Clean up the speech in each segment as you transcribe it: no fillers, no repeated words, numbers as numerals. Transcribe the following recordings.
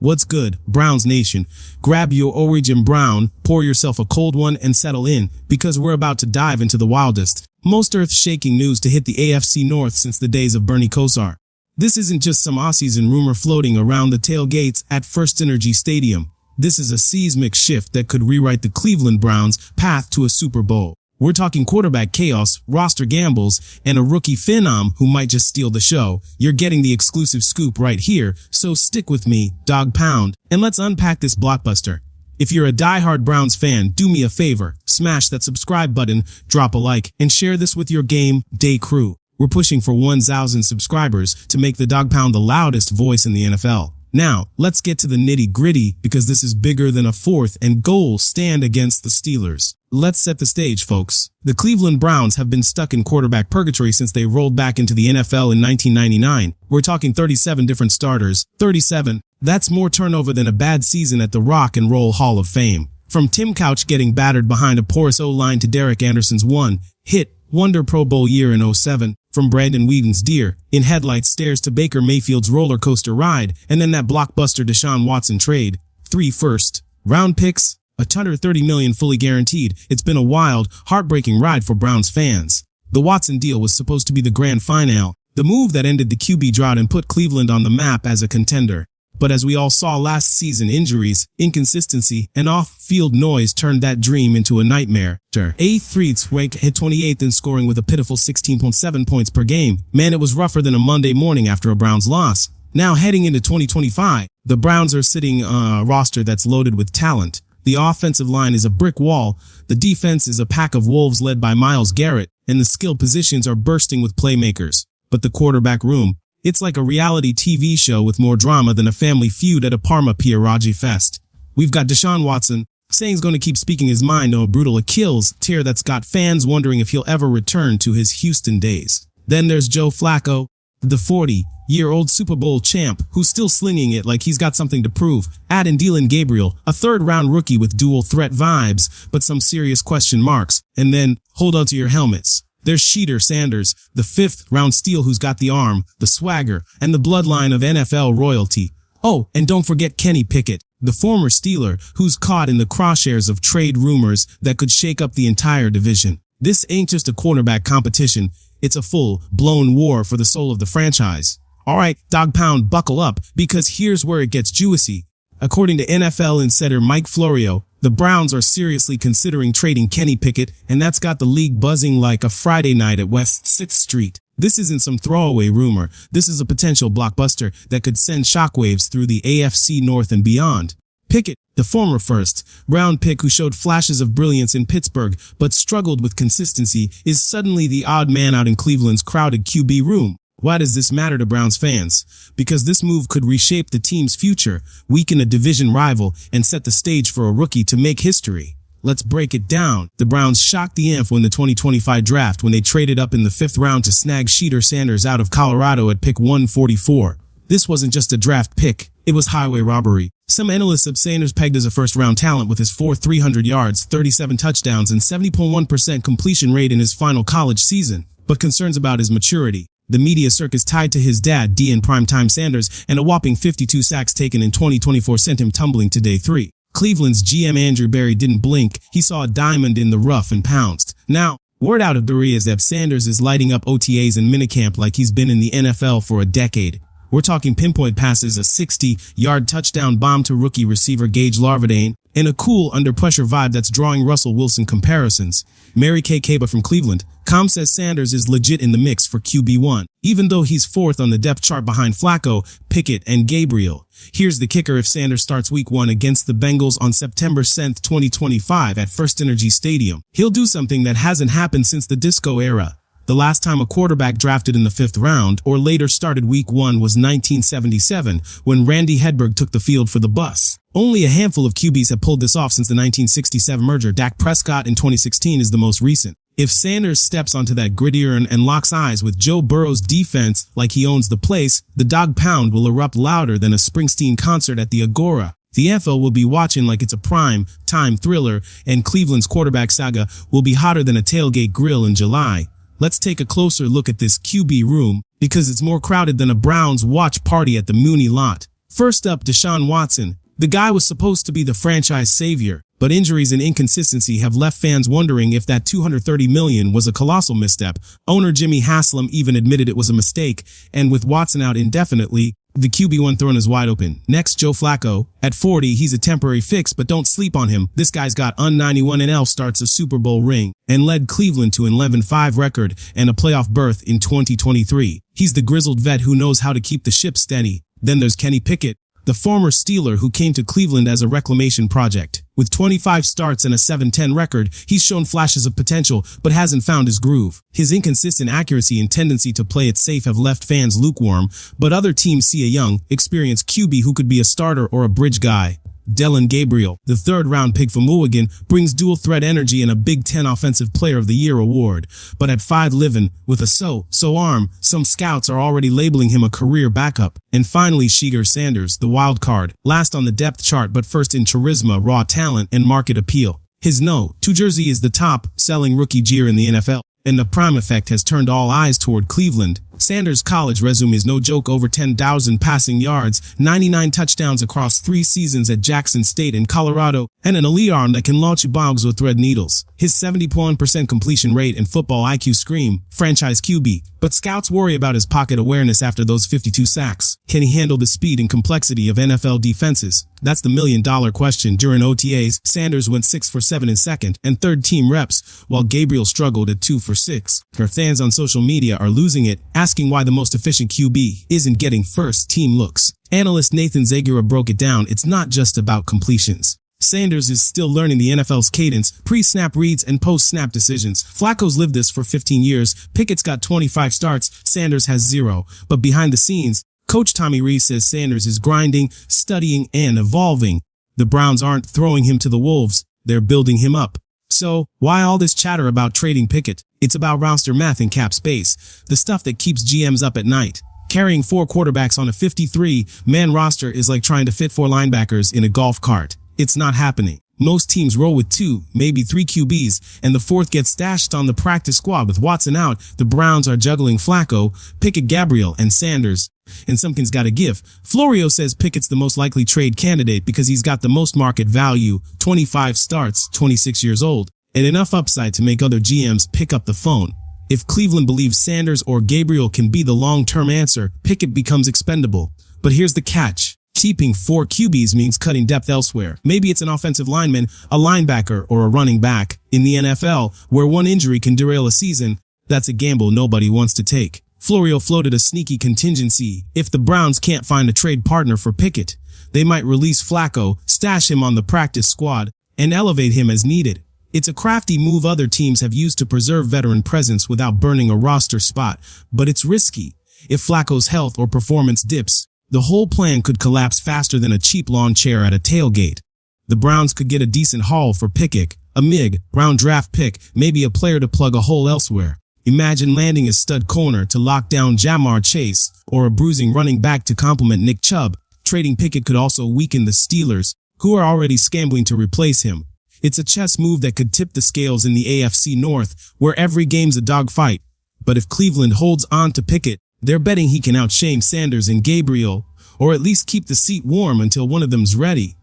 What's good, Browns Nation? Grab your Origin Brown, pour yourself a cold one, and settle in, because we're about to dive into the wildest, most earth-shaking news to hit the AFC North since the days of Bernie Kosar. This isn't just some offseason rumor floating around the tailgates at First Energy Stadium. This is a seismic shift that could rewrite the Cleveland Browns' path to a Super Bowl. We're talking quarterback chaos, roster gambles, and a rookie phenom who might just steal the show. You're getting the exclusive scoop right here, so stick with me, dog pound, and let's unpack this blockbuster. If you're a diehard Browns fan, do me a favor, smash that subscribe button, drop a like, and share this with your game day crew. We're pushing for 1,000 subscribers to make the dog pound the loudest voice in the NFL. Now, let's get to the nitty-gritty, because this is bigger than a 4th and goal stand against the Steelers. Let's set the stage, folks. The Cleveland Browns have been stuck in quarterback purgatory since they rolled back into the NFL in 1999. We're talking 37 different starters. 37. That's more turnover than a bad season at the Rock and Roll Hall of Fame. From Tim Couch getting battered behind a porous O-line to Derek Anderson's one-hit wonder Pro Bowl year in 07. From Brandon Whedon's deer in headlights stares to Baker Mayfield's roller coaster ride, and then that blockbuster Deshaun Watson trade. 3 first-round picks, $130 million fully guaranteed. It's been a wild, heartbreaking ride for Browns fans. The Watson deal was supposed to be the grand finale, the move that ended the QB drought and put Cleveland on the map as a contender. But as we all saw last season, injuries, inconsistency, and off-field noise turned that dream into a nightmare. A3's rank hit 28th in scoring with a pitiful 16.7 points per game. Man, it was rougher than a Monday morning after a Browns loss. Now heading into 2025, the Browns are sitting on a roster that's loaded with talent. The offensive line is a brick wall, the defense is a pack of wolves led by Myles Garrett, and the skill positions are bursting with playmakers. But the quarterback room, it's like a reality TV show with more drama than a family feud at a Parma Pierogi fest. We've got Deshaun Watson, saying he's going to keep speaking his mind on a brutal Achilles tear that's got fans wondering if he'll ever return to his Houston days. Then there's Joe Flacco, the 40-year-old Super Bowl champ who's still slinging it like he's got something to prove. Add in Dylan Gabriel, a third-round rookie with dual threat vibes, but some serious question marks. And then, hold on to your helmets. There's Shedeur Sanders, the 5th-round steal who's got the arm, the swagger, and the bloodline of NFL royalty. Oh, and don't forget Kenny Pickett, the former Steeler who's caught in the crosshairs of trade rumors that could shake up the entire division. This ain't just a quarterback competition, it's a full-blown war for the soul of the franchise. Alright, dog pound, buckle up, because here's where it gets juicy. According to NFL insider Mike Florio, the Browns are seriously considering trading Kenny Pickett, and that's got the league buzzing like a Friday night at West 6th Street. This isn't some throwaway rumor. This is a potential blockbuster that could send shockwaves through the AFC North and beyond. Pickett, the former first-round pick who showed flashes of brilliance in Pittsburgh but struggled with consistency, is suddenly the odd man out in Cleveland's crowded QB room. Why does this matter to Browns fans? Because this move could reshape the team's future, weaken a division rival, and set the stage for a rookie to make history. Let's break it down. The Browns shocked the AFC in the 2025 draft when they traded up in the 5th round to snag Shedeur Sanders out of Colorado at pick 144. This wasn't just a draft pick, it was highway robbery. Some analysts have Sanders pegged as a first-round talent with his 300 yards, 37 touchdowns, and 70.1% completion rate in his final college season, but concerns about his maturity. The media circus tied to his dad, D. Primetime Sanders, and a whopping 52 sacks taken in 2024 sent him tumbling to day 3. Cleveland's GM Andrew Berry didn't blink. He saw a diamond in the rough and pounced. Now, word out of Berry is that Sanders is lighting up OTAs and minicamp like he's been in the NFL for a decade. We're talking pinpoint passes, a 60-yard touchdown bomb to rookie receiver Gage Larvadain, and a cool under-pressure vibe that's drawing Russell Wilson comparisons. Mary Kay Kaba from Cleveland says Sanders is legit in the mix for QB1, even though he's 4th on the depth chart behind Flacco, Pickett, and Gabriel. Here's the kicker: if Sanders starts week 1 against the Bengals on September 10th, 2025 at First Energy Stadium, he'll do something that hasn't happened since the disco era. The last time a quarterback drafted in the 5th round or later started week 1 was 1977, when Randy Hedberg took the field for the Bucs. Only a handful of QBs have pulled this off since the 1967 merger. Dak Prescott in 2016 is the most recent. If Sanders steps onto that gridiron and locks eyes with Joe Burrow's defense like he owns the place, the dog pound will erupt louder than a Springsteen concert at the Agora. The NFL will be watching like it's a prime-time thriller, and Cleveland's quarterback saga will be hotter than a tailgate grill in July. Let's take a closer look at this QB room, because it's more crowded than a Browns watch party at the Mooney lot. First up, Deshaun Watson. The guy was supposed to be the franchise savior, but injuries and inconsistency have left fans wondering if that $230 million was a colossal misstep. Owner Jimmy Haslam even admitted it was a mistake, and with Watson out indefinitely, the QB1 throne is wide open. Next, Joe Flacco. At 40, he's a temporary fix, but don't sleep on him. This guy's got 91 NL starts, a Super Bowl ring, and led Cleveland to an 11-5 record and a playoff berth in 2023. He's the grizzled vet who knows how to keep the ship steady. Then there's Kenny Pickett, the former Steeler who came to Cleveland as a reclamation project. With 25 starts and a 7-10 record, he's shown flashes of potential, but hasn't found his groove. His inconsistent accuracy and tendency to play it safe have left fans lukewarm, but other teams see a young, experienced QB who could be a starter or a bridge guy. Dylan Gabriel, the third-round pick from Mulligan, brings dual-threat energy and a Big Ten Offensive Player of the Year award. But at 5'11", with a so arm, some scouts are already labeling him a career backup. And finally, Shedeur Sanders, the wild card, last on the depth chart but first in charisma, raw talent, and market appeal. His No.2 jersey is the top-selling rookie gear in the NFL, and the prime effect has turned all eyes toward Cleveland. Sanders' college resume is no joke: over 10,000 passing yards, 99 touchdowns across 3 seasons at Jackson State and Colorado, and an elite arm that can launch bombs with thread needles. His 71% completion rate and football IQ scream franchise QB, but scouts worry about his pocket awareness after those 52 sacks. Can he handle the speed and complexity of NFL defenses? That's the million-dollar question. During OTAs, Sanders went 6 for 7 in second and third-team reps, while Gabriel struggled at 2 for 6. Her fans on social media are losing it, asking why the most efficient QB isn't getting first-team looks. Analyst Nathan Zagura broke it down. It's not just about completions. Sanders is still learning the NFL's cadence, pre-snap reads, and post-snap decisions. Flacco's lived this for 15 years. Pickett's got 25 starts. Sanders has 0. But behind the scenes, Coach Tommy Rees says Sanders is grinding, studying, and evolving. The Browns aren't throwing him to the wolves. They're building him up. So, why all this chatter about trading Pickett? It's about roster math and cap space, the stuff that keeps GMs up at night. Carrying 4 quarterbacks on a 53-man roster is like trying to fit 4 linebackers in a golf cart. It's not happening. Most teams roll with 2, maybe 3 QBs, and the 4th gets stashed on the practice squad. With Watson out, the Browns are juggling Flacco, Pickett, Gabriel, and Sanders. And something's got to give. Florio says Pickett's the most likely trade candidate because he's got the most market value, 25 starts, 26 years old, and enough upside to make other GMs pick up the phone. If Cleveland believes Sanders or Gabriel can be the long-term answer, Pickett becomes expendable. But here's the catch. Keeping 4 QBs means cutting depth elsewhere. Maybe it's an offensive lineman, a linebacker, or a running back. In the NFL, where one injury can derail a season, that's a gamble nobody wants to take. Florio floated a sneaky contingency. If the Browns can't find a trade partner for Pickett, they might release Flacco, stash him on the practice squad, and elevate him as needed. It's a crafty move other teams have used to preserve veteran presence without burning a roster spot, but it's risky. If Flacco's health or performance dips, the whole plan could collapse faster than a cheap lawn chair at a tailgate. The Browns could get a decent haul for Pickett, a mid-round draft pick, maybe a player to plug a hole elsewhere. Imagine landing a stud corner to lock down Jamar Chase, or a bruising running back to complement Nick Chubb. Trading Pickett could also weaken the Steelers, who are already scrambling to replace him. It's a chess move that could tip the scales in the AFC North, where every game's a dogfight. But if Cleveland holds on to Pickett, they're betting he can outshame Sanders and Gabriel, or at least keep the seat warm until one of them's ready.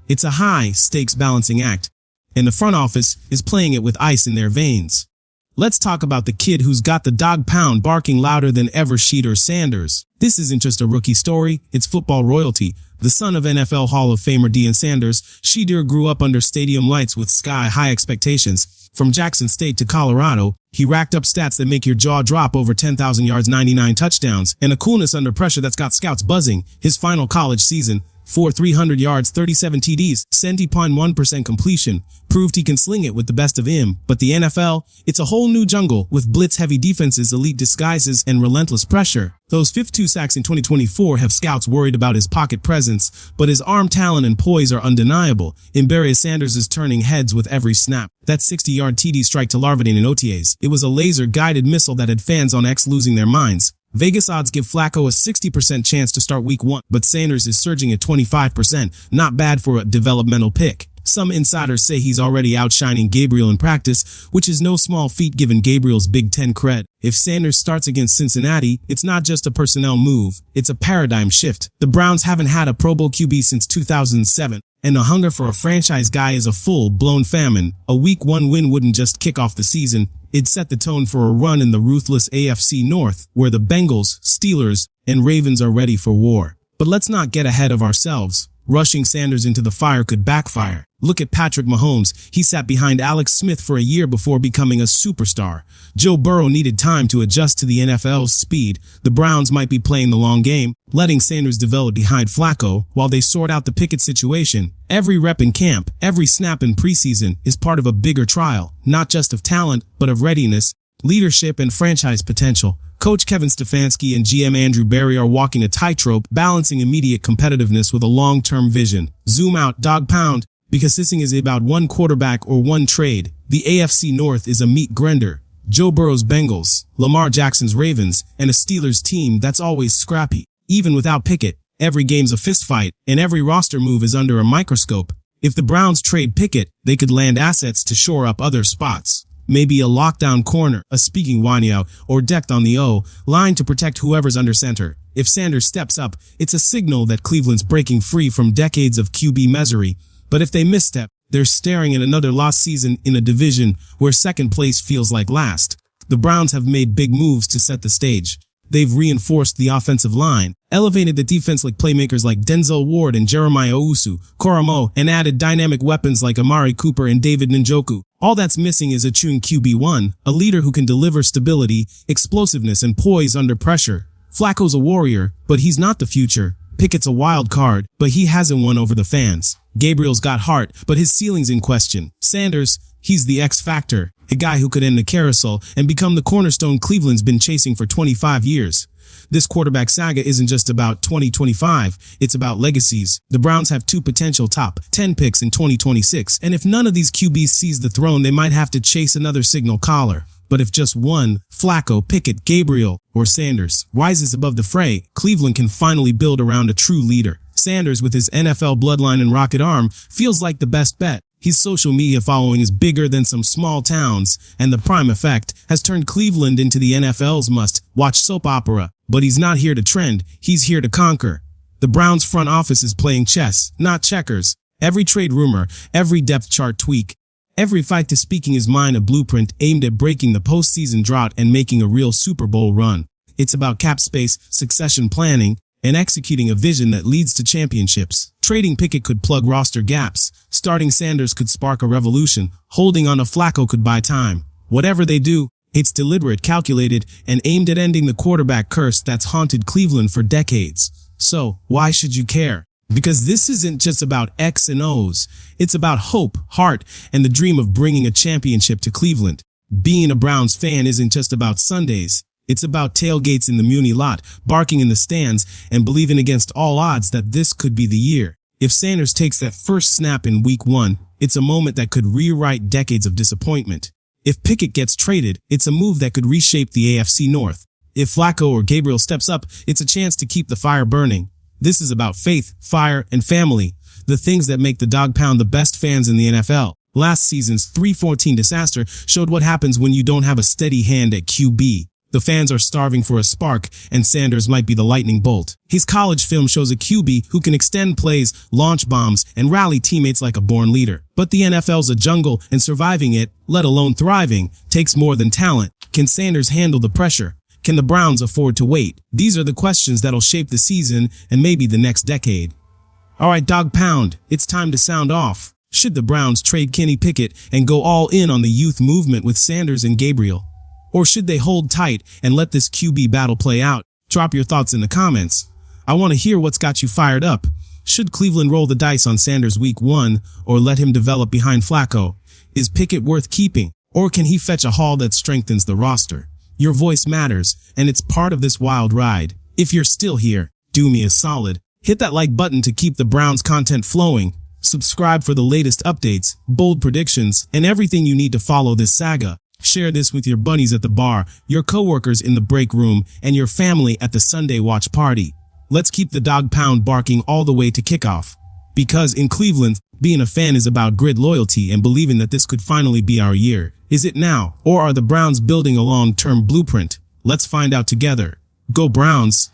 It's a high-stakes balancing act, and the front office is playing it with ice in their veins. Let's talk about the kid who's got the dog pound barking louder than ever, Shedeur Sanders. This isn't just a rookie story, it's football royalty. The son of NFL Hall of Famer Deion Sanders, Shedeur grew up under stadium lights with sky-high expectations. From Jackson State to Colorado, he racked up stats that make your jaw drop: over 10,000 yards, 99 touchdowns, and a coolness under pressure that's got scouts buzzing. His final college season, 300 yards, 37 TDs, 70.1% completion, proved he can sling it with the best of him. But the NFL, it's a whole new jungle with blitz-heavy defenses, elite disguises, and relentless pressure. Those 52 sacks in 2024 have scouts worried about his pocket presence, but his arm talent and poise are undeniable. Shedeur Sanders is turning heads with every snap. That 60-yard TD strike to Larvadine in OTAs, it was a laser-guided missile that had fans on X losing their minds. Vegas odds give Flacco a 60% chance to start week 1, but Sanders is surging at 25%, not bad for a developmental pick. Some insiders say he's already outshining Gabriel in practice, which is no small feat given Gabriel's Big Ten cred. If Sanders starts against Cincinnati, it's not just a personnel move, it's a paradigm shift. The Browns haven't had a Pro Bowl QB since 2007, and the hunger for a franchise guy is a full-blown famine. A Week 1 win wouldn't just kick off the season, it'd set the tone for a run in the ruthless AFC North, where the Bengals, Steelers, and Ravens are ready for war. But let's not get ahead of ourselves. Rushing Sanders into the fire could backfire. Look at Patrick Mahomes. He sat behind Alex Smith for a year before becoming a superstar. Joe Burrow needed time to adjust to the NFL's speed. The Browns might be playing the long game, letting Sanders develop behind Flacco while they sort out the Pickett situation. Every rep in camp, every snap in preseason is part of a bigger trial, not just of talent, but of readiness, leadership, and franchise potential. Coach Kevin Stefanski and GM Andrew Berry are walking a tightrope, balancing immediate competitiveness with a long-term vision. Zoom out, dog pound, because this thing is about one quarterback or one trade. The AFC North is a meat grinder. Joe Burrow's Bengals, Lamar Jackson's Ravens, and a Steelers team that's always scrappy. Even without Pickett, every game's a fistfight, and every roster move is under a microscope. If the Browns trade Pickett, they could land assets to shore up other spots. Maybe a lockdown corner, a speaking wideout, or decked on the O-line to protect whoever's under center. If Sanders steps up, it's a signal that Cleveland's breaking free from decades of QB misery. But if they misstep, they're staring at another lost season in a division where second place feels like last. The Browns have made big moves to set the stage. They've reinforced the offensive line, elevated the defense like playmakers like Denzel Ward and Jeremiah Owusu-Koramoah, and added dynamic weapons like Amari Cooper and David Njoku. All that's missing is a tuned QB1, a leader who can deliver stability, explosiveness, and poise under pressure. Flacco's a warrior, but he's not the future. Pickett's a wild card, but he hasn't won over the fans. Gabriel's got heart, but his ceiling's in question. Sanders, he's the X factor, a guy who could end the carousel and become the cornerstone Cleveland's been chasing for 25 years. This quarterback saga isn't just about 2025, it's about legacies. The Browns have 2 potential top 10 picks in 2026, and if none of these QBs seize the throne, they might have to chase another signal caller. But if just one, Flacco, Pickett, Gabriel, or Sanders, rises above the fray, Cleveland can finally build around a true leader. Sanders, with his NFL bloodline and rocket arm, feels like the best bet. His social media following is bigger than some small towns, and the prime effect has turned Cleveland into the NFL's must-watch soap opera. But he's not here to trend, he's here to conquer. The Browns front office is playing chess, not checkers. Every trade rumor, every depth chart tweak, every fight to speaking his mind a blueprint aimed at breaking the postseason drought and making a real Super Bowl run. It's about cap space, succession planning, and executing a vision that leads to championships. Trading Pickett could plug roster gaps. Starting Sanders could spark a revolution. Holding on to Flacco could buy time. Whatever they do, it's deliberate, calculated, and aimed at ending the quarterback curse that's haunted Cleveland for decades. So, why should you care? Because this isn't just about X and O's. It's about hope, heart, and the dream of bringing a championship to Cleveland. Being a Browns fan isn't just about Sundays. It's about tailgates in the Muni lot, barking in the stands, and believing against all odds that this could be the year. If Sanders takes that first snap in Week 1, it's a moment that could rewrite decades of disappointment. If Pickett gets traded, it's a move that could reshape the AFC North. If Flacco or Gabriel steps up, it's a chance to keep the fire burning. This is about faith, fire, and family, the things that make the dog pound the best fans in the NFL. Last season's 3-14 disaster showed what happens when you don't have a steady hand at QB. The fans are starving for a spark, and Sanders might be the lightning bolt. His college film shows a QB who can extend plays, launch bombs, and rally teammates like a born leader. But the NFL's a jungle, and surviving it, let alone thriving, takes more than talent. Can Sanders handle the pressure? Can the Browns afford to wait? These are the questions that'll shape the season and maybe the next decade. Alright, dog pound, it's time to sound off. Should the Browns trade Kenny Pickett and go all in on the youth movement with Sanders and Gabriel? Or should they hold tight and let this QB battle play out? Drop your thoughts in the comments. I want to hear what's got you fired up. Should Cleveland roll the dice on Sanders Week 1 or let him develop behind Flacco? Is Pickett worth keeping? Or can he fetch a haul that strengthens the roster? Your voice matters, and it's part of this wild ride. If you're still here, do me a solid. Hit that like button to keep the Browns content flowing. Subscribe for the latest updates, bold predictions, and everything you need to follow this saga. Share this with your buddies at the bar, your coworkers in the break room, and your family at the Sunday watch party. Let's keep the dog pound barking all the way to kickoff. Because in Cleveland, being a fan is about grit loyalty and believing that this could finally be our year. Is it now, or are the Browns building a long-term blueprint? Let's find out together. Go Browns!